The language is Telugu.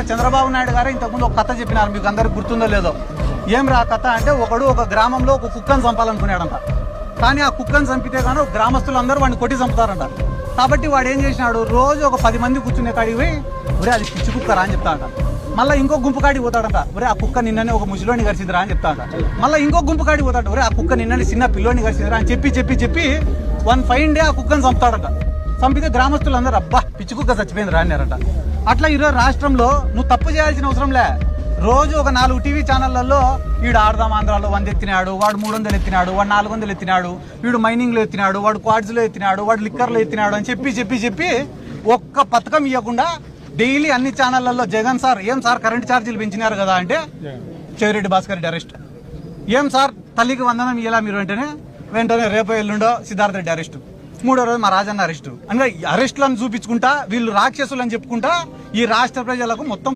చంద్రబాబు నాయుడు గారు ఇంతకుముందు ఒక కథ చెప్పినారు, మీకు అందరికి గుర్తుందో లేదో. ఏం రా కథ అంటే, ఒక గ్రామంలో ఒక కుక్కను చంపాలనుకున్నాడంట. కానీ ఆ కుక్కను చంపితే కానీ గ్రామస్తులందరూ వాడిని కొట్టి చంపుతారంట. కాబట్టి వాడు ఏం చేసినాడు, రోజు ఒక 10 మంది కూర్చునే కాడికి పోయి ఒరే అది పిచ్చి కుక్కరా అని చెప్తాడంట. మళ్ళీ ఇంకో గుంపు కాడికి పోతాడంట, ఒరే ఆ కుక్క నిన్ననే ఒక ముసలోని గరిచిదిరా అని చెప్తాడంట. మళ్ళీ ఇంకో గుంపు కాడికి పోతాడు, ఒరే ఆ కుక్క నిన్ననే చిన్న పిల్లోని గరిచిదిరా అని చెప్పి వన్ ఫైన్ డే ఆ కుక్కను చంపుతాడంట. చంపితే గ్రామస్తులందరూ అబ్బా పిచ్చి కుక్క చచ్చిపోయింది అన్నారట. అట్లా ఈరోజు రాష్ట్రంలో నువ్వు తప్పు చేయాల్సిన అవసరంలే. రోజు ఒక 4 టీవీ ఛానళ్లలో వీడు ఆడదాం ఆంధ్రాలో 100 ఎత్తినాడు, వాడు 300 ఎత్తినాడు, వాడు 400 ఎత్తినాడు, వీడు మైనింగ్లో ఎత్తినాడు, వాడు క్వాడ్స్లో ఎత్తినాడు, వాడు లిక్కర్లో ఎత్తినాడు అని చెప్పి ఒక్క పథకం ఇవ్వకుండా డైలీ అన్ని ఛానళ్లలో జగన్ సార్ ఏం సార్ కరెంట్ ఛార్జీలు పెంచినారు కదా అంటే చెవిరెడ్డి భాస్కర్ రెడ్డి అరెస్ట్. ఏం సార్ తల్లికి వందనం ఇయ్యాలా మీరు వెంటనే రేపు ఎల్లుండో సిద్ధార్థ రెడ్డి అరెస్టు. 3వ రోజు మా రాజన్న అరెస్టు. అంటే అరెస్టులను చూపించుకుంటా వీళ్ళు రాక్షసులు అని చెప్పుకుంటా ఈ రాష్ట్ర ప్రజలకు మొత్తం